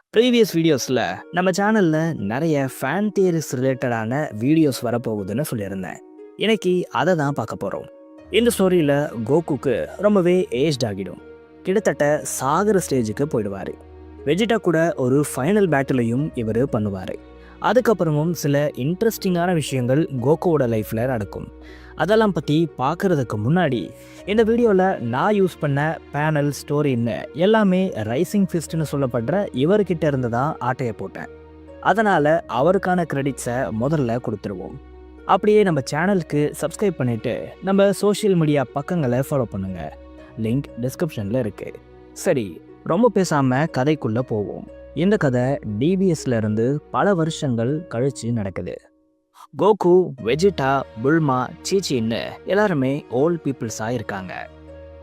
Previous வீடியோஸில் நம்ம சேனலில் நிறைய ஃபேன் தியரிஸ் ரிலேட்டடான வீடியோஸ் வரப்போகுதுன்னு சொல்லியிருந்தேன். இன்னைக்கு அதை தான் பார்க்க போகிறோம். இந்த ஸ்டோரியில் கோகுக்கு ரொம்பவே ஏஜ்ட் ஆகிடும். கிட்டத்தட்ட சாகர ஸ்டேஜுக்கு போயிடுவார். வெஜிடா கூட ஒரு ஃபைனல் பேட்டிலையும் இவர் பண்ணுவார். அதுக்கப்புறமும் சில இன்ட்ரெஸ்டிங்கான விஷயங்கள் கோகுவோட லைஃப்பில் நடக்கும். அதெல்லாம் பற்றி பார்க்குறதுக்கு முன்னாடி இந்த வீடியோவில் நான் யூஸ் பண்ண பேனல் ஸ்டோரின்னு எல்லாமே ரைசிங் ஃபிஸ்ட்னு சொல்லப்படுற இவர்கிட்ட இருந்து தான் ஆட்டையை போட்டேன். அதனால் அவருக்கான கிரெடிட்ஸை முதல்ல கொடுத்துருவோம். அப்படியே நம்ம சேனலுக்கு சப்ஸ்கிரைப் பண்ணிவிட்டு நம்ம சோஷியல் மீடியா பக்கங்களை ஃபாலோ பண்ணுங்கள். லிங்க் டிஸ்கிரிப்ஷனில் இருக்குது. சரி, ரொம்ப பேசாமல் கதைக்குள்ளே போவோம். இந்த கதை டிபிஎஸ்ல இருந்து பல வருஷங்கள் கழிச்சு நடக்குது. கோகு, வெஜிடா, புல்மா, சீச்சின்னு எல்லாருமே ஓல்ட் பீப்புள்ஸாக இருக்காங்க.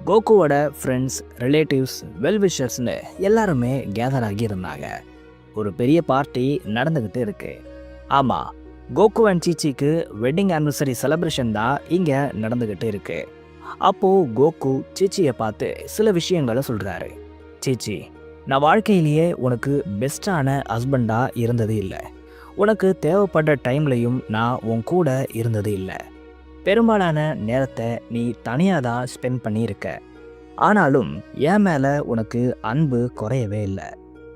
கோகுவோட ஃப்ரெண்ட்ஸ், ரிலேட்டிவ்ஸ், வெல்விஷர்ஸ்னு எல்லாருமே கேதர் ஆகி இருந்தாங்க. ஒரு பெரிய பார்ட்டி நடந்துக்கிட்டு இருக்கு. ஆமாம், கோகு அண்ட் சீச்சிக்கு வெட்டிங் ஆனிவர்சரி செலிப்ரேஷன் தான் இங்கே நடந்துக்கிட்டு இருக்கு. அப்போது கோகு சீச்சியை பார்த்து சில விஷயங்களை சொல்கிறாரு. சீச்சி, நான் வாழ்க்கையிலேயே உனக்கு பெஸ்ட்டான ஹஸ்பண்டாக இருந்தது இல்லை. உனக்கு தேவைப்பட்ட டைம்லையும் நான் உன் கூட இருந்தது இல்லை. பெரும்பாலான நேரத்தை நீ தனியாக தான் ஸ்பெண்ட் பண்ணியிருக்க. ஆனாலும் என் மேலே உனக்கு அன்பு குறையவே இல்லை.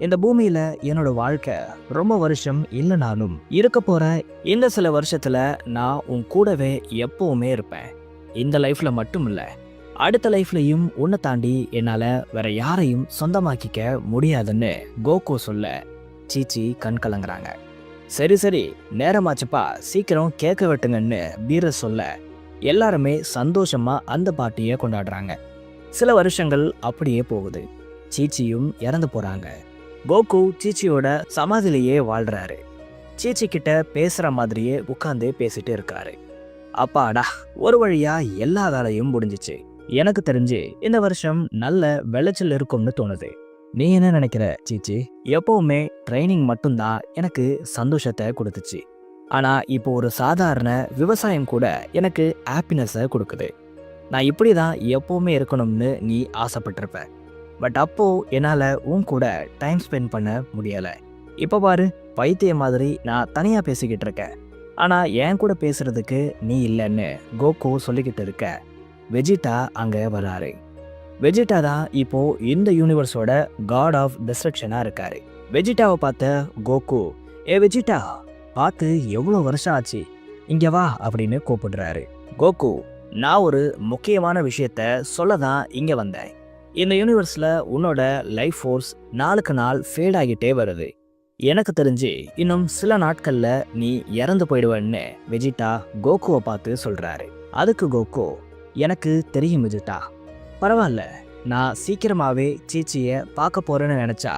இந்த பூமியில் என்னோட வாழ்க்கை ரொம்ப வருஷம் இல்லைனாலும் இருக்க போகிற இந்த சில வருஷத்தில் நான் உன் கூடவே எப்போவுமே இருப்பேன். இந்த லைஃப்பில் மட்டும் இல்லை, அடுத்த லைஃப்லையும் உன்னை தாண்டி என்னால் வேற யாரையும் சொந்தமாக்கிக்க முடியாதுன்னு கோகு சொல்ல சீச்சி கண் கலங்குறாங்க. சரி சரி, நேரமாச்சுப்பா, சீக்கிரம் கேட்க வெட்டுங்கன்னு பீர சொல்ல எல்லாருமே சந்தோஷமா அந்த பார்ட்டியை கொண்டாடுறாங்க. சில வருஷங்கள் அப்படியே போகுது. சீச்சியும் இறந்து போறாங்க. கோகு சீச்சியோட சமாதிலேயே வாழ்றாரு. சீச்சி கிட்ட பேசுற மாதிரியே உட்காந்து பேசிட்டு இருக்காரு. அப்பாடா, ஒரு வழியா எல்லா வேலையும் முடிஞ்சிச்சு. எனக்கு தெரிஞ்சு இந்த வருஷம் நல்ல விளைச்சல் இருக்கும்னு தோணுது. நீ என்ன நினைக்கிற சீச்சி? எப்பவுமே ட்ரைனிங் மட்டும்தான் எனக்கு சந்தோஷத்தை கொடுத்துச்சு. ஆனால் இப்போ ஒரு சாதாரண விவசாயம் கூட எனக்கு ஹாப்பினஸை கொடுக்குது. நான் இப்படி தான் எப்போவுமே இருக்கணும்னு நீ ஆசைப்பட்டிருப்ப. பட் அப்போது என்னால் உன் கூட டைம் ஸ்பெண்ட் பண்ண முடியலை. இப்போ பாரு, பைத்திய மாதிரி நான் தனியாக பேசிக்கிட்டு இருக்கேன். ஆனால் என் கூட பேசுகிறதுக்கு நீ இல்லைன்னு கோகு சொல்லிக்கிட்டு இருக்க வெஜிடா அங்கே வராரு. வெஜிடா தான் இப்போ இந்த யூனிவர்ஸோட காட் ஆஃப் டிஸ்ட்ரக்ஷனாக இருக்காரு. வெஜிடாவை பார்த்த கோகு, ஏ வெஜிடா, பார்த்து எவ்வளோ வருஷம் ஆச்சு, இங்கே வா அப்படின்னு கூப்பிடுறாரு. கோகு, நான் ஒரு முக்கியமான விஷயத்த சொல்ல தான் இங்கே வந்தேன். இந்த யூனிவர்ஸில் உன்னோட லைஃப் ஃபோர்ஸ் நாளுக்கு நாள் ஃபேட் ஆகிட்டே வருது. எனக்கு தெரிஞ்சு இன்னும் சில நாட்களில் நீ இறந்து போயிடுவேன்னு வெஜிடா கோகுவை பார்த்து சொல்கிறாரு. அதுக்கு கோகு, எனக்கு தெரியும் வெஜிடா, பரவாயில்ல, நான் சீக்கிரமாகவே சீச்சியை பார்க்க போகிறேன்னு நினச்சா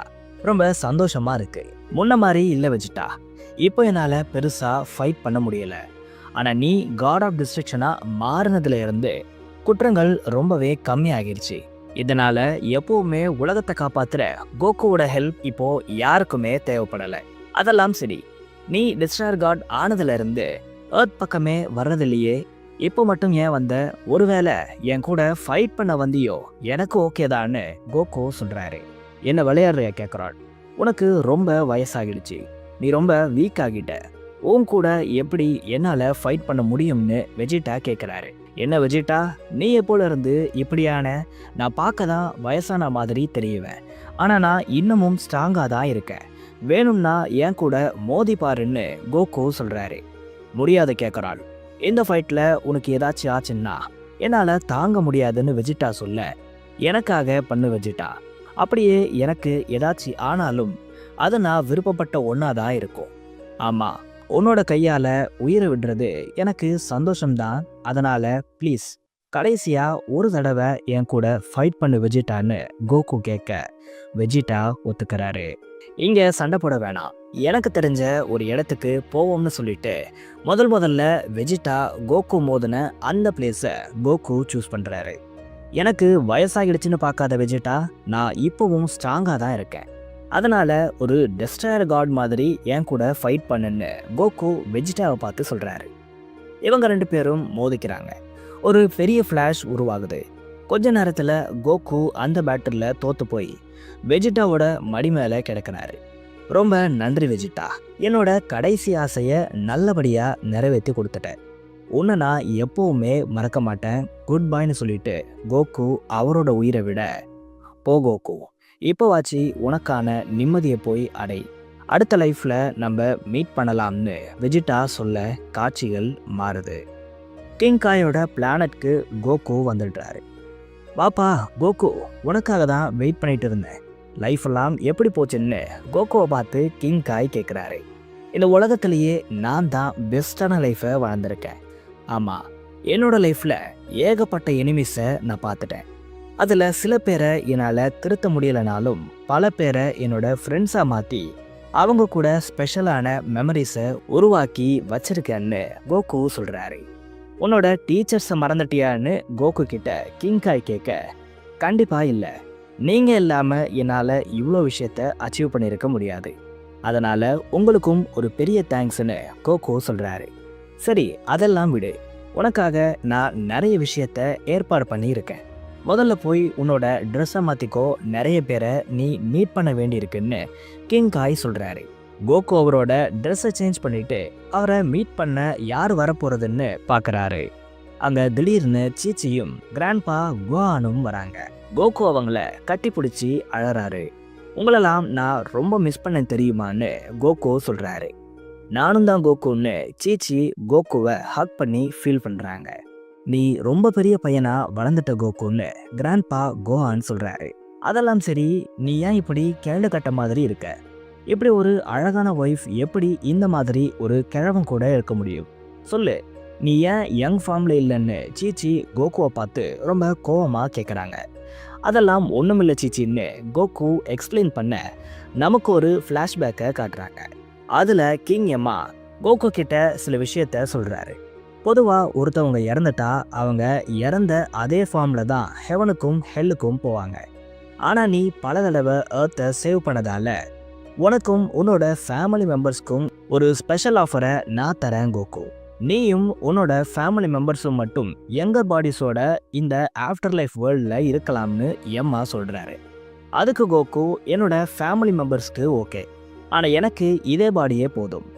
ரொம்ப சந்தோஷமாக இருக்குது. முன்ன மாதிரி இல்லை வெஜிடா, இப்போ என்னால் பெருசாக ஃபைட் பண்ண முடியலை. ஆனால் நீ காட் ஆஃப் டிஸ்ட்ரக்ஷனாக மாறினதுல இருந்து குற்றங்கள் ரொம்பவே கம்மியாகிருச்சு. இதனால் எப்போவுமே உலகத்தை காப்பாற்றுற கோகுவோட ஹெல்ப் இப்போது யாருக்குமே தேவைப்படலை. அதெல்லாம் சரி, நீ டிஸ்ட்ராயர் காட் ஆனதுலேருந்து எர்த் பக்கமே வர்றதில்லையே, இப்போ மட்டும் ஏன் வந்த? ஒருவேளை என் கூட ஃபைட் பண்ண வந்தியோ? எனக்கு ஓகே தான்னு கோகு சொல்கிறாரு. என்ன விளையாடுறியா கேட்குறாள். உனக்கு ரொம்ப வயசாகிடுச்சு, நீ ரொம்ப வீக் ஆகிட்ட, உன் கூட எப்படி என்னால் ஃபைட் பண்ண முடியும்னு வெஜிடா கேட்குறாரு. என்ன வெஜிடா, நீ எப்போல இருந்து இப்படியான? நான் பார்க்க தான் வயசான மாதிரி தெரியுவேன், ஆனால் நான் இன்னமும் ஸ்ட்ராங்காக தான் இருக்கேன். வேணும்னா என் கூட மோதி பாருன்னு கோகு சொல்கிறாரு. முடியாது கேட்குறாள். இந்த ஃபைட்டில் உனக்கு ஏதாச்சும் ஆச்சுன்னா என்னால் தாங்க முடியாதுன்னு வெஜிடா சொல்ல, எனக்காக பண்ணு வெஜிடா, அப்படியே எனக்கு ஏதாச்சும் ஆனாலும் அது நான் விருப்பப்பட்ட ஒன்றா தான் இருக்கும். ஆமாம், உன்னோட கையால் உயிரை விடுறது எனக்கு சந்தோஷம்தான். அதனால் ப்ளீஸ் கடைசியாக ஒரு தடவை என் கூட ஃபைட் பண்ணு வெஜிடான்னு கோகு கேட்க வெஜிடா ஒத்துக்கிறாரு. இங்கே சண்டை போட வேணாம், எனக்கு தெரிஞ்ச ஒரு இடத்துக்கு போவோம்னு சொல்லிட்டு முதல்ல வெஜிடா கோகு மோதின அந்த பிளேஸை கோகு சூஸ் பண்ணுறாரு. எனக்கு வயசாகிடுச்சுன்னு பார்க்காத வெஜிடா, நான் இப்போவும் ஸ்ட்ராங்காக தான் இருக்கேன். அதனால் ஒரு டெஸ்ட்ராயர் காட் மாதிரி என் கூட ஃபைட் பண்ணுன்னு கோகு வெஜிடாவை பார்த்து சொல்கிறாரு. இவங்க ரெண்டு பேரும் மோதிக்கிறாங்க. ஒரு பெரிய ஃப்ளாஷ் உருவாகுது. கொஞ்ச நேரத்தில் கோகு அந்த பேட்டில் தோற்று போய் வெஜிடாவோட மடி மேலே கிடக்கிறாரு. ரொம்ப நன்றி வெஜிட்டா. என்னோட கடைசி ஆசையை நல்லபடியா நிறைவேற்றி கொடுத்துட்டேன். உன்னை நான் எப்பவுமே மறக்க மாட்டேன். குட் பைன்னு சொல்லிட்டு கோகு அவரோட உயிரை விட, போ கோகு, இப்போவாச்சு உனக்கான நிம்மதியை போய் அடை. அடுத்த லைஃப்ல நம்ம மீட் பண்ணலாம்னு வெஜிட்டா சொல்ல காட்சிகள் மாறுது. கிங் காயோட பிளானட்க்கு கோகு வந்துடுறாரு. பாப்பா கோகு, உனக்காக தான் வெயிட் பண்ணிட்டு இருந்தேன். லைஃப் எல்லாம் எப்படி போச்சுன்னு கோகுவை பார்த்து கிங் காய் கேட்குறாரு. இந்த உலகத்திலேயே நான் தான் பெஸ்டான லைஃப்பை வாழ்ந்திருக்கேன். ஆமாம், என்னோட லைஃப்பில் ஏகப்பட்ட எனிமிஸை நான் பார்த்துட்டேன். அதில் சில பேரை என்னால் திருத்த முடியலைனாலும் பல பேரை என்னோட ஃப்ரெண்ட்ஸாக மாற்றி அவங்க கூட ஸ்பெஷலான மெமரிஸை உருவாக்கி வச்சிருக்கேன்னு கோகு சொல்கிறாரு. உன்னோட டீச்சர்ஸை மறந்துட்டியான்னு கோகு கிட்ட கிங் காய் கேட்க, கண்டிப்பாக இல்லை, நீங்கள் இல்லாமல் என்னால் இவ்வளோ விஷயத்த அச்சீவ் பண்ணியிருக்க முடியாது. அதனால் உங்களுக்கும் ஒரு பெரிய தேங்க்ஸ்ன்னு கோகு சொல்கிறாரு. சரி, அதெல்லாம் விடு. உனக்காக நான் நிறைய விஷயத்த ஏற்பாடு பண்ணியிருக்கேன். முதல்ல போய் உன்னோட ட்ரெஸ்ஸை மாற்றிக்கோ. நிறைய பேரை நீ மீட் பண்ண வேண்டியிருக்குன்னு கிங் காய் சொல்கிறாரு. கோகு அவரோட ட்ரெஸ்ஸை சேஞ்ச் பண்ணிட்டு அவரை மீட் பண்ண யார் வரப்போகிறதுன்னு பார்க்குறாரு. அங்கே திடீர்னு சீச்சியும் கிராண்ட்பா குவானும் வராங்க. கோகு அவங்கள கட்டி பிடிச்சி அழறாரு. உங்களெல்லாம் நான் ரொம்ப மிஸ் பண்ண தெரியுமான்னு கோகு சொல்கிறாரு. நானும் தான் கோகுன்னு சீச்சி கோகுவை ஹக் பண்ணி ஃபீல் பண்ணுறாங்க. நீ ரொம்ப பெரிய பையனா வளர்ந்துட்ட கோகுன்னு கிராண்ட்பா கோஹான் சொல்கிறாரு. அதெல்லாம் சரி, நீ ஏன் இப்படி கிழடு கட்ட மாதிரி இருக்க? இப்படி ஒரு அழகான ஒய்ஃப் எப்படி இந்த மாதிரி ஒரு கிழவன் கூட இருக்க முடியும்? சொல்லு, நீ ஏன் யங் ஃபார்மில் இல்லைன்னு சீச்சி கோகுவை பார்த்து ரொம்ப கோவமாக கேட்குறாங்க. அதெல்லாம் ஒன்றுமில்லை சீச்சின்னு கோகு எக்ஸ்பிளைன் பண்ண நமக்கு ஒரு ஃப்ளாஷ்பேக்கை காட்டுறாங்க. அதில் கிங் எம்மா கோகு கிட்ட சில விஷயத்த சொல்கிறாரு. பொதுவாக ஒருத்தவங்க இறந்துட்டா அவங்க இறந்த அதே ஃபார்மில் தான் ஹெவனுக்கும் ஹெல்லுக்கும் போவாங்க. ஆனால் நீ பல தடவை ஏர்த்தை சேவ் பண்ணதால உனக்கும் உன்னோட ஃபேமிலி மெம்பர்ஸ்க்கும் ஒரு ஸ்பெஷல் ஆஃபரை நான் தரேன் கோகு. நீயும் உன்னோட ஃபேமிலி மெம்பர்ஸும் மட்டும் யங்கர் பாடிஸோட இந்த ஆஃப்டர் லைஃப் வேர்ல்டில் இருக்கலாம்னு எம்மா சொல்கிறாரு. அதுக்கு கோகு, என்னோட ஃபேமிலி மெம்பர்ஸ்க்கு ஓகே, ஆனால் எனக்கு இதே பாடியே போதும்,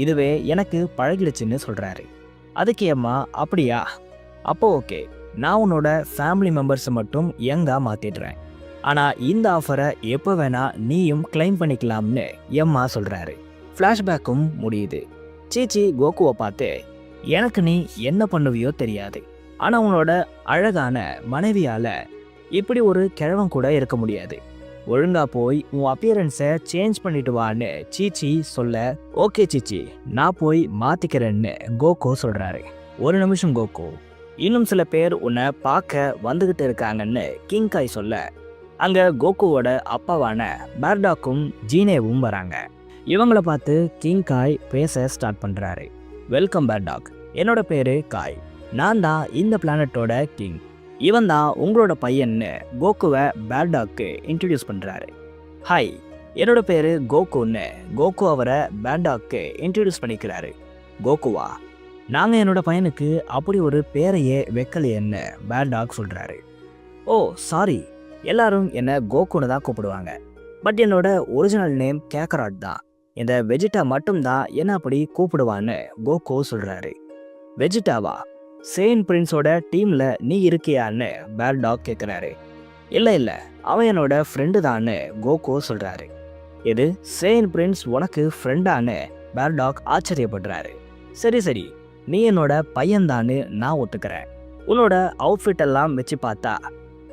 இதுவே எனக்கு பழகிடுச்சுன்னு சொல்கிறாரு. அதுக்கு எம்மா, அப்படியா, அப்போ ஓகே, நான் உன்னோட ஃபேமிலி மெம்பர்ஸை மட்டும் யங்காக மாற்றிடுறேன், ஆனால் இந்த ஆஃபரை எப்போ வேணா நீயும் கிளைம் பண்ணிக்கலாம்னு எம்மா சொல்கிறாரு. ஃப்ளாஷ்பேக்கும் முடியுது. சீச்சி கோகுவை பார்த்து, எனக்கு நீ என்ன பண்ணுவியோ தெரியாது, ஆனால் உன்னோட அழகான மனைவியால் இப்படி ஒரு கிழவன் கூட இருக்க முடியாது. ஒழுங்கா போய் உன் அப்பியரன்ஸை சேஞ்ச் பண்ணிட்டு வான்னு சீச்சி சொல்ல, ஓகே சீச்சி, நான் போய் மாற்றிக்கிறேன்னு கோகு சொல்கிறாரு. ஒரு நிமிஷம் கோகு, இன்னும் சில பேர் உன்னை பார்க்க வந்துக்கிட்டு இருக்காங்கன்னு கிங் காய் சொல்ல, அங்கே கோகுவோட அப்பாவான பேர்டாக்கும் ஜீனேவும் வராங்க. இவங்களை பார்த்து கிங் காய் பேச ஸ்டார்ட் பண்ணுறாரு. வெல்கம் பேர்டாக், என்னோட பேர் காய், நான் தான் இந்த பிளானட்டோட கிங். இவன் தான் உங்களோட பையன்னு கோகுவை பேர்டாக்கு இன்ட்ரடியூஸ் பண்ணுறாரு. ஹாய், என்னோட பேர் கோகுன்னு கோகு அவரை பேர்டாக்கு இன்ட்ரடியூஸ் பண்ணிக்கிறாரு. கோகுவா, நாங்கள் என்னோட பையனுக்கு அப்படி ஒரு பேரையே வைக்கலையேன்னு பேர்டாக் சொல்கிறாரு. ஓ சாரி, எல்லாரும் என்னை கோகுன்னு தான் கூப்பிடுவாங்க, பட் என்னோட ஒரிஜினல் நேம் கேக்கராட் தான். இந்த வெஜிட்டா மட்டும்தான் என்ன அப்படி கூப்பிடுவான்னு கோகு சொல்கிறாரு. வெஜிட்டாவா? சேன் பிரின்ஸோட டீமில் நீ இருக்கியான்னு பேர்டாக் கேட்குறாரு. இல்லை, அவன் என்னோட ஃப்ரெண்டு தான்னு கோகு சொல்கிறாரு. இது சேன் பிரின்ஸ் உனக்கு ஃப்ரெண்டான்னு பேர்டாக் ஆச்சரியப்படுறாரு. சரி, நீ என்னோட பையன்தான்னு நான் ஒத்துக்கிறேன். உன்னோட அவுட்ஃபிட் எல்லாம் வச்சு பார்த்தா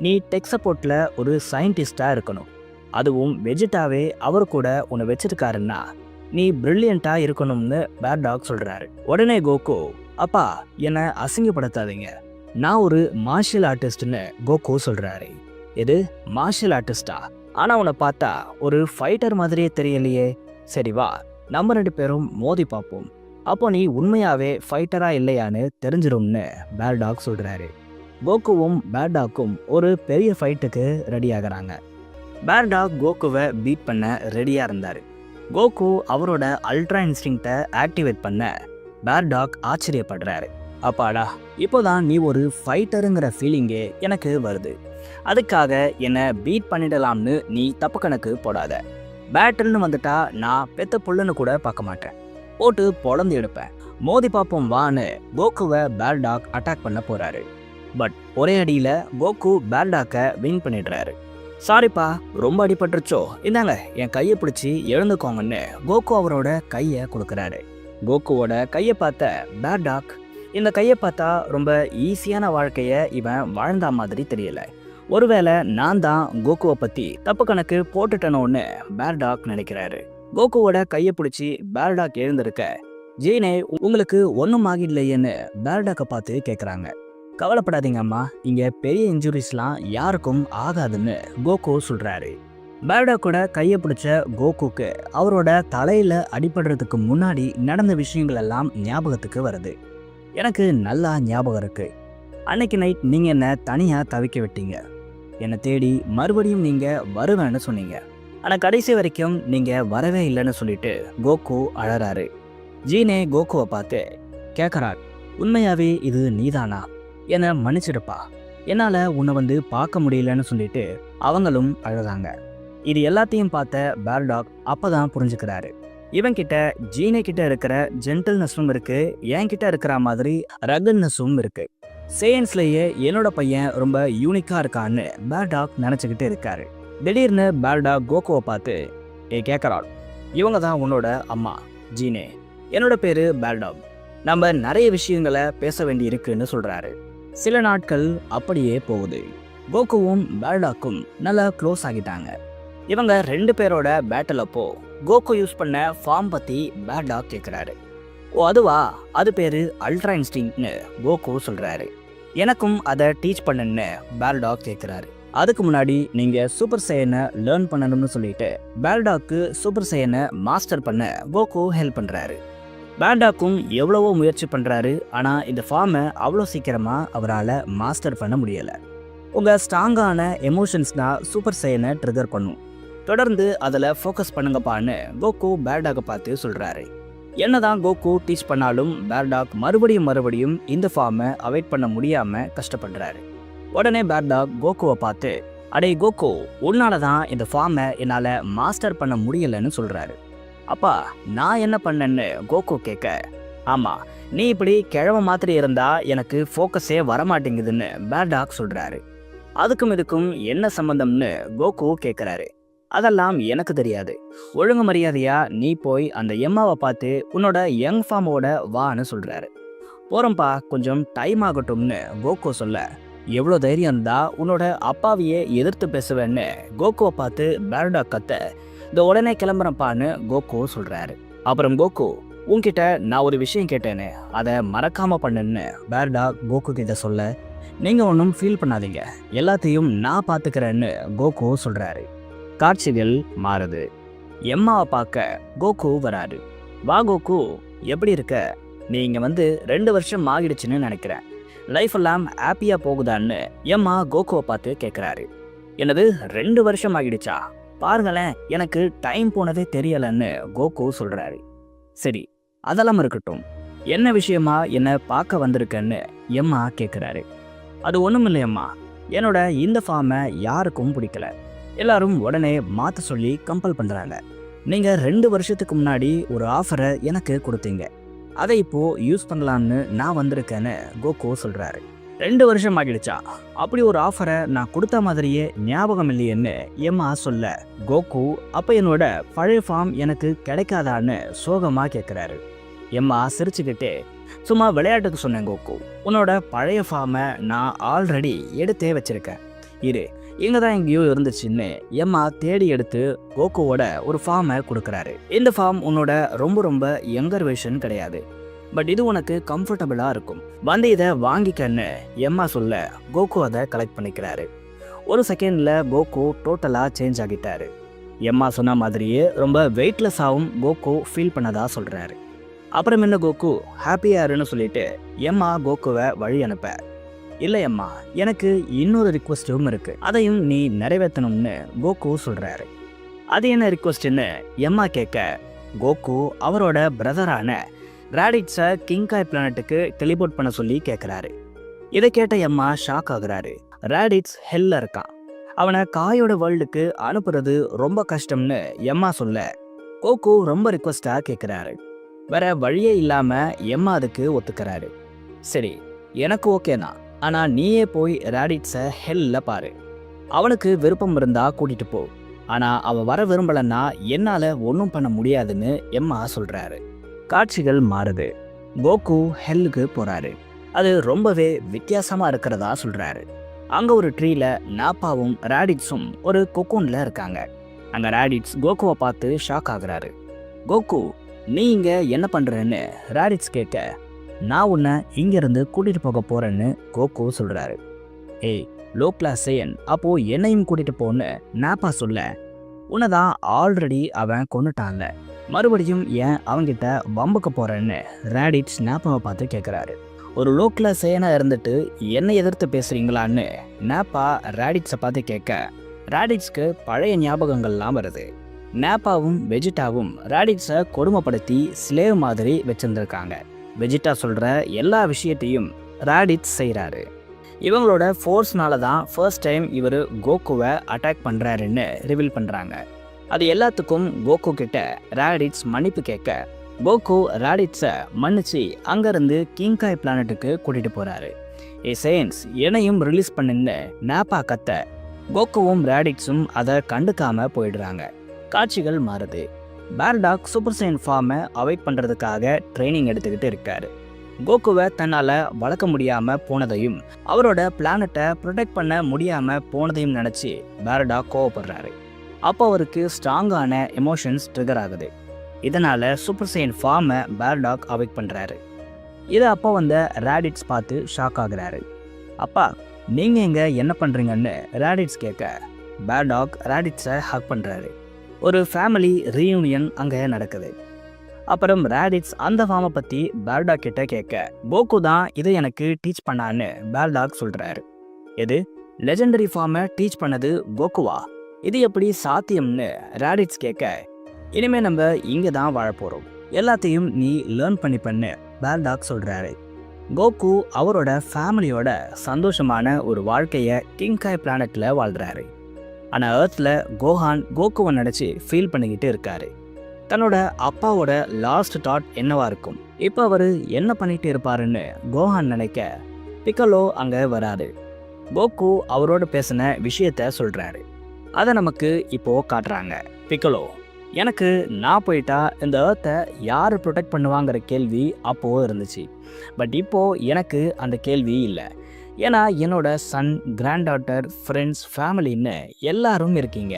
நீ டெக் சப்போர்ட்டில் ஒரு சயின்டிஸ்டாக இருக்கணும். அதுவும் வெஜிட்டாவே அவர் கூட உன்னை வச்சிருக்காருன்னா நீ பிரில்லியண்ட்டாக இருக்கணும்னு பேர்டாக் சொல்கிறாரு. உடனே கோகு, அப்பா என்னை அசிங்கப்படுத்தாதீங்க, நான் ஒரு மார்ஷியல் ஆர்டிஸ்ட்னு கோகு சொல்கிறாரு. இது மார்ஷியல் ஆர்டிஸ்டா? ஆனால் உன்னை பார்த்தா ஒரு ஃபைட்டர் மாதிரியே தெரியலையே. சரி வா, நம்ம 2 பேரும் மோதி பார்ப்போம், அப்போ நீ உண்மையாகவே ஃபைட்டராக இல்லையான்னு தெரிஞ்சிடும்னு பேர்டாக் சொல்கிறாரு. கோகுவும் பேர்டாக்கும் ஒரு பெரிய ஃபைட்டுக்கு ரெடி ஆகிறாங்க. பேர்டாக் கோகுவை பீட் பண்ண ரெடியாக இருந்தார். கோகு அவரோட அல்ட்ரா இன்ஸ்டிங்க்டை ஆக்டிவேட் பண்ண பேர்டாக் ஆச்சரியப்படுறாரு. அப்பாடா, இப்போதான் நீ ஒரு ஃபைட்டருங்கிற ஃபீலிங்கே எனக்கு வருது. அதுக்காக என்னை பீட் பண்ணிடலாம்னு நீ தப்பு கணக்கு போடாத. பேட்டில்னு வந்துட்டா நான் பெத்த புல்லுன்னு கூட பார்க்க மாட்டேன், போட்டு பொழந்து எடுப்பேன். மோதி பார்ப்போம் வான்னு கோகுவை பேல்டாக் அட்டாக் பண்ண போறாரு. பட் ஒரே அடியில கோகு பேல்டாக்கை வின் பண்ணிடுறாரு. சாரிப்பா, ரொம்ப அடிபட்டுருச்சோ, இந்தாங்க என் கையை பிடிச்சி எழுந்துக்கோங்கன்னு கோகு அவரோட கையை கொடுக்குறாரு. கோகுவோட கையை பார்த்த பேல்டாக், இந்த கையை பார்த்தா ரொம்ப ஈஸியான வாழ்க்கையை இவன் வாழ்ந்தா மாதிரி தெரியல, ஒருவேளை நான் தான் கோகுவை பத்தி தப்பு கணக்கு போட்டுட்டனோன்னு பேல்டாக் நினைக்கிறாரு. கோகுவோட கையை பிடிச்சி பேல்டாக் எழுந்திருக்க ஜீனே உங்களுக்கு ஒன்றும் ஆகிடலையேன்னு பேல்டாக்கை பார்த்து கேட்குறாங்க. கவலைப்படாதீங்க அம்மா, இங்கே பெரிய இன்ஜுரிஸ்லாம் யாருக்கும் ஆகாதுன்னு கோகு சொல்கிறாரு. பேல்டாக்கோட கையை பிடிச்ச கோகுக்கு அவரோட தலையில் அடிபடுறதுக்கு முன்னாடி நடந்த விஷயங்கள் எல்லாம் ஞாபகத்துக்கு வருது. எனக்கு நல்லா ஞாபகம் இருக்கு. அன்னைக்கு நைட் நீங்கள் என்னை தனியாக தவிக்க விட்டீங்க. என்னை தேடி மறுபடியும் நீங்கள் வருவேன்னு சொன்னீங்க. ஆனால் கடைசி வரைக்கும் நீங்கள் வரவே இல்லைன்னு சொல்லிட்டு கோகு அழறாரு. ஜீனே கோகுவை பார்த்து கேட்குறார், உண்மையாவே இது நீதானா? என்னை மன்னிச்சிடுப்பா, என்னால் உன்னை பார்க்க முடியலன்னு சொல்லிட்டு அவங்களும் அழுதாங்க. இது எல்லாத்தையும் பார்த்த பேல்டாக் அப்பதான் புரிஞ்சுக்கிறாரு. இவன்கிட்ட ஜீனே கிட்ட இருக்கிற ஜென்டில்னஸும் இருக்கு, என்கிட்ட இருக்கிற மாதிரி ரகட்னஸும் இருக்கு. சேயன்ஸ்லேயே என்னோட பையன் ரொம்ப யூனிக்கா இருக்கான்னு பேல்டாக் நினச்சிக்கிட்டு இருக்காரு. திடீர்னு பேல்டாக் கோகுவை பார்த்து கேட்குறாள், இவங்க தான் உன்னோட அம்மா ஜீனே, என்னோட பேரு பேல்டாக், நம்ம நிறைய விஷயங்களை பேச வேண்டி இருக்குன்னு சொல்றாரு. சில நாட்கள் அப்படியே போகுது. கோகுவும் பேல்டாக்கும் நல்லா க்ளோஸ் ஆகிட்டாங்க. இவங்க 2 பேரோட பேட்டில் அப்போ கோகு யூஸ் பண்ண ஃபார்ம் பத்தி பேல்டாக் கேட்குறாரு. ஓ அதுவா, அது பேரு அல்ட்ரா இன்ஸ்டிங்க்ட்னு கோகு சொல்றாரு. எனக்கும் அதை டீச் பண்ணுன்னு பேல்டாக் கேட்குறாரு. அதுக்கு முன்னாடி நீங்க சூப்பர் சையனை லேர்ன் பண்ணணும்னு சொல்லிட்டு பேல்டாக்கு சூப்பர் சையனை மாஸ்டர் பண்ண கோகு ஹெல்ப் பண்றாரு. பேல்டாக்கும் எவ்வளவோ முயற்சி பண்றாரு, ஆனா இந்த ஃபார்மை அவ்வளோ சீக்கிரமா அவரால் மாஸ்டர் பண்ண முடியல. உங்க ஸ்ட்ராங்கான எமோஷன்ஸ் தான் சூப்பர் சையனை ட்ரிகர் பண்ணும், தொடர்ந்து அதில் ஃபோக்கஸ் பண்ணுங்கப்பான்னு கோகு பேல்டாக்கை பார்த்து சொல்றாரு. என்னதான் கோகு டீச் பண்ணாலும் பேல்டாக் மறுபடியும் இந்த ஃபார்மை அவாய்ட் பண்ண முடியாம கஷ்டப்படுறாரு. உடனே பேல்டாக் கோகுவை பார்த்து, அடே கோகு, உன்னால தான் இந்த ஃபார்மை என்னால் மாஸ்டர் பண்ண முடியலன்னு சொல்றாரு. அப்பா நான் என்ன பண்ணேன்னு கோகு கேட்க, ஆமா நீ இப்படி கிழவ மாதிரி இருந்தா எனக்கு ஃபோக்கஸே வரமாட்டேங்குதுன்னு பேல்டாக் சொல்றாரு. அதுக்கும் இதுக்கும் என்ன சம்பந்தம்னு கோகு கேட்குறாரு. அதெல்லாம் எனக்கு தெரியாது, ஒழுங்கு மரியாதையா நீ போய் அந்த எம்மாவை பார்த்து உன்னோட யங் ஃபார்மோட வான்னு சொல்றாரு. போறோம்ப்பா, கொஞ்சம் டைம் ஆகட்டும்னு கோகு சொல்ல, எவ்வளோ தைரியம் இருந்தா உன்னோட அப்பாவையே எதிர்த்து பேசுவேன்னு கோகுவை பார்த்து பேல்டாக் கத்த, இந்த உடனே கிளம்புறப்பான்னு கோகு சொல்றாரு. அப்புறம் கோகு, உன்கிட்ட நான் ஒரு விஷயம் கேட்டேன்னு அதை மறக்காம பண்ணுன்னு பேல்டாக் கோகு கிட்ட சொல்ல, நீங்க ஒன்றும் ஃபீல் பண்ணாதீங்க, எல்லாத்தையும் நான் பார்த்துக்கிறேன்னு கோகு சொல்றாரு. காட்சிகள் மாறுது. எம்மாவை பார்க்க கோகு வராரு. வா கோகு, எப்படி இருக்க? நீ இங்கே 2 வருஷம் ஆகிடுச்சுன்னு நினைக்கிறேன், லைஃப் எல்லாம் ஹாப்பியாக போகுதான்னு எம்மா கோகுவை பார்த்து கேட்குறாரு. என்னது 2 வருஷம் ஆகிடுச்சா? பாருங்களேன், எனக்கு டைம் போனதே தெரியலன்னு கோகு சொல்கிறாரு. சரி, அதெல்லாம் இருக்கட்டும், என்ன விஷயமா என்னை பார்க்க வந்திருக்கன்னு எம்மா கேட்குறாரு. அது ஒன்றும் இல்லையம்மா, என்னோட இந்த ஃபார்மை யாருக்கும் பிடிக்கல, எல்லாரும் உடனே மாற்ற சொல்லி கம்பல் பண்ணுறாங்க. நீங்கள் 2 வருஷத்துக்கு முன்னாடி ஒரு ஆஃபரை எனக்கு கொடுத்தீங்க, அதை இப்போது யூஸ் பண்ணலான்னு நான் வந்திருக்கேன்னு கோகு சொல்கிறாரு. 2 வருஷம் ஆகிடுச்சா? அப்படி ஒரு ஆஃபரை நான் கொடுத்த மாதிரியே ஞாபகம் இல்லையேன்னு எம்மா சொல்ல, கோகு அப்போ என்னோட பழைய ஃபார்ம் எனக்கு கிடைக்காதான்னு சோகமாக கேட்குறாரு. எம்மா சிரிச்சுக்கிட்டே, சும்மா விளையாட்டுக்கு சொன்னேன் கோகு, உன்னோட பழைய ஃபார்மை நான் ஆல்ரெடி எடுத்தே வச்சிருக்கேன், இரு இங்கே தான் எங்கேயோ இருந்துச்சுன்னு எம்மா தேடி எடுத்து கோகுவோட ஒரு ஃபார்மை கொடுக்குறாரு. இந்த ஃபார்ம் உன்னோட ரொம்ப யங்கர் வெர்ஷன் கிடையாது, பட் இது உனக்கு கம்ஃபர்டபுளாக இருக்கும், இதை வாங்கிக்கன்னு எம்மா சொல்ல கோகு அதை கலெக்ட் பண்ணிக்கிறாரு. ஒரு செகண்டில் கோகு டோட்டலாக சேஞ்ச் ஆகிட்டாரு. எம்மா சொன்ன மாதிரியே ரொம்ப வெயிட்லெஸ்ஸாகவும் கோகு ஃபீல் பண்ணதா சொல்கிறாரு. அப்புறம் என்ன கோகு ஹாப்பியாருன்னு சொல்லிட்டு எம்மா கோகுவை வழி அனுப்ப, இல்லை அம்மா, எனக்கு இன்னொரு ரிக்வஸ்ட்டும் இருக்கு, அதையும் நீ நிறைவேற்றணும்னு கோகு சொல்றாரு. அது என்ன ரிக்வஸ்ட்னு எம்மா கேட்க, கோகு அவரோட பிரதரான ராடிட்ஸை கிங்காய் பிளானட்டுக்கு டெலிபோர்ட் பண்ண சொல்லி கேட்குறாரு. இதை கேட்ட எம்மா ஷாக் ஆகுறாரு. ராடிட்ஸ் ஹெல்ல இருக்கான், அவனை காயோட வேர்ல்டுக்கு அனுப்புறது ரொம்ப கஷ்டம்னு எம்மா சொல்ல கோகு ரொம்ப ரிக்வஸ்டாக கேட்குறாரு. வேற வழியே இல்லாமல் எம்மா அதுக்கு ஒத்துக்கிறாரு. சரி, எனக்கு ஓகேனா, ஆனால் நீயே போய் ரேடிட்ஸை ஹெல்ல பாரு. அவனுக்கு விருப்பம் இருந்தா கூட்டிட்டு போ. ஆனால் அவன் வர விரும்பலன்னா என்னால் ஒன்றும் பண்ண முடியாதுன்னு எம்மா சொல்கிறாரு. காட்சிகள் மாறுது. கோகு ஹெல்லுக்கு போகிறாரு. அது ரொம்பவே வித்தியாசமாக இருக்கிறதா சொல்கிறாரு. அங்கே ஒரு ட்ரீல நாப்பாவும் ரேடிட்ஸும் ஒரு கொக்கூனில் இருக்காங்க. அங்கே ரேடிட்ஸ் கோகுவை பார்த்து ஷாக் ஆகுறாரு. கோகு, நீ இங்கே என்ன பண்ணுறன்னு ரேடிட்ஸ் கேட்க, நான் உன்னை இங்கேருந்து கூட்டிகிட்டு போக போகிறேன்னு கோகு சொல்கிறாரு. ஏய் லோ கிளாஸ் சேயன், அப்போது என்னையும் கூட்டிகிட்டு போன்னு நாப்பா சொல்ல, உன்னை தான் ஆல்ரெடி அவன் கொண்டுட்டான்ல, மறுபடியும் ஏன் அவங்கிட்ட வம்புக்க போகிறேன்னு ரேடிட்ஸ் நாப்பாவை பார்த்து கேட்குறாரு. ஒரு லோ கிளாஸ் சேயனாக இருந்துட்டு என்னை எதிர்த்து பேசுகிறீங்களான்னு நாப்பா ரேடிட்ஸை பார்த்து கேட்க, ரேடிட்ஸ்க்கு பழைய ஞாபகங்கள்லாம் வருது. நாப்பாவும் வெஜிட்டாவும் ரேடிட்ஸை கொடுமைப்படுத்தி ஸ்லேவ் மாதிரி வச்சுருந்துருக்காங்க. வெஜிட்டா சொல்கிற எல்லா விஷயத்தையும் ரேடிட்ஸ் செய்கிறாரு. இவங்களோட ஃபோர்ஸ்னால தான் ஃபர்ஸ்ட் டைம் இவர் கோகுவை அட்டாக் பண்ணுறாருன்னு ரிவீல் பண்ணுறாங்க. அது எல்லாத்துக்கும் கோகு கிட்ட ரேடிட்ஸ் மன்னிப்பு கேட்க, கோகு ரேடிட்ஸை மன்னிச்சு அங்கேருந்து கிங்காய் பிளானட்டுக்கு கூட்டிகிட்டு போகிறாரு. சேயன்ஸ் என்னையும் ரிலீஸ் பண்ணுன்னு நாப்பா கத்த, கோகுவும் ரேடிட்ஸும் அதை கண்டுக்காமல் போயிடுறாங்க. காட்சிகள் மாறுது. பேர்டாக் சூப்பர் சைன் ஃபார்மை அவாய்ட் பண்ணுறதுக்காக ட்ரைனிங் எடுத்துக்கிட்டு இருக்காரு. கோகுவை தன்னால் வளர்க்க முடியாமல் போனதையும் அவரோட பிளானட்டை ப்ரொடெக்ட் பண்ண முடியாமல் போனதையும் நினச்சி பேர்டாக் கோவப்படுறாரு. அப்போ அவருக்கு ஸ்ட்ராங்கான எமோஷன்ஸ் ட்ரிகர் ஆகுது. இதனால் சூப்பர் சைன் ஃபார்மை பேர்டாக் அவாய்ட் பண்ணுறாரு. இதை அப்போ வந்த ரேடிட்ஸ் பார்த்து ஷாக் ஆகுறாரு. அப்பா, நீங்கள் இங்கே என்ன பண்ணுறீங்கன்னு ரேடிட்ஸ் கேட்க, பேர்டாக் ரேடிட்ஸை ஹக் பண்ணுறாரு. ஒரு ஃபேமிலி ரீயூனியன் அங்கே நடக்குது. அப்புறம் ரேடிட்ஸ் அந்த ஃபார்மை பற்றி பேர்டாக் கிட்ட கேட்க, கோகு தான் இதை எனக்கு டீச் பண்ணான்னு பேர்டாக் சொல்கிறாரு. எது, லெஜெண்டரி ஃபார்மை டீச் பண்ணது கோகுவா? இது எப்படி சாத்தியம்னு ரேடிட்ஸ் கேட்க, இனிமேல் நம்ம இங்கே தான் வாழப்போகிறோம், எல்லாத்தையும் நீ லேர்ன் பண்ணிப்பண்ணு பேர்டாக் சொல்கிறாரு. கோகு அவரோட ஃபேமிலியோட சந்தோஷமான ஒரு வாழ்க்கையை கிங்காய் பிளானட்டில் வாழ்கிறாரு. ஆனால் ஏர்த்தில் கோஹான் கோகுவை நினச்சி ஃபீல் பண்ணிக்கிட்டு இருக்காரு. தன்னோட அப்பாவோட லாஸ்ட் தாட் என்னவா இருக்கும், இப்போ அவர் என்ன பண்ணிட்டு இருப்பாருன்னு கோஹான் நினைக்க, பிக்கலோ அங்கே வராரு. கோகு அவரோட பேசின விஷயத்த சொல்கிறாரு. அதை நமக்கு இப்போது காட்டுறாங்க. பிக்கலோ, எனக்கு நான் போயிட்டா இந்த ஏர்த்தை யார் ப்ரொடெக்ட் பண்ணுவாங்கிற கேள்வி அப்போது இருந்துச்சு. பட் இப்போது எனக்கு அந்த கேள்வி இல்லை. ஏன்னா என்னோட சன், கிராண்ட் டாட்டர், ஃப்ரெண்ட்ஸ், ஃபேமிலின்னு எல்லாரும் இருக்கீங்க.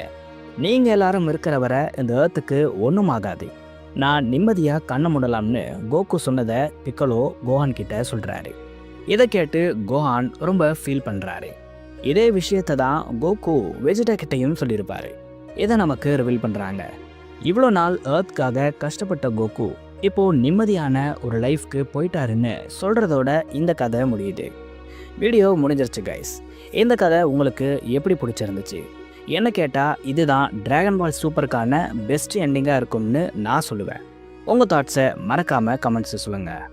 நீங்கள் எல்லாரும் இருக்கிற வரை இந்த ஏர்த்துக்கு ஒன்றும் ஆகாது. நான் நிம்மதியாக கண்ணை மூடலாம்னு கோகு சொன்னதை பிக்கலோ கோஹான் கிட்ட சொல்கிறாரு. இதை கேட்டு கோஹான் ரொம்ப ஃபீல் பண்ணுறாரு. இதே விஷயத்தை தான் கோகு வெஜிடா கிட்டையும் சொல்லியிருப்பாரு. இதை நமக்கு ரிவீல் பண்ணுறாங்க. இவ்வளோ நாள் ஏர்த்காக கஷ்டப்பட்ட கோகு இப்போது நிம்மதியான ஒரு லைஃப்க்கு போயிட்டாருன்னு சொல்கிறதோட இந்த கதை முடியுது. வீடியோ முடிஞ்சிருச்சு கைஸ். இந்த கதை உங்களுக்கு எப்படி பிடிச்சிருந்துச்சு? என்ன கேட்டால் இதுதான் டிராகன் பால் சூப்பருக்கான பெஸ்ட் எண்டிங்காக இருக்கும்னு நான் சொல்லுவேன். உங்கள் தாட்ஸை மறக்காமல் கமெண்ட்ஸை சொல்லுங்கள்.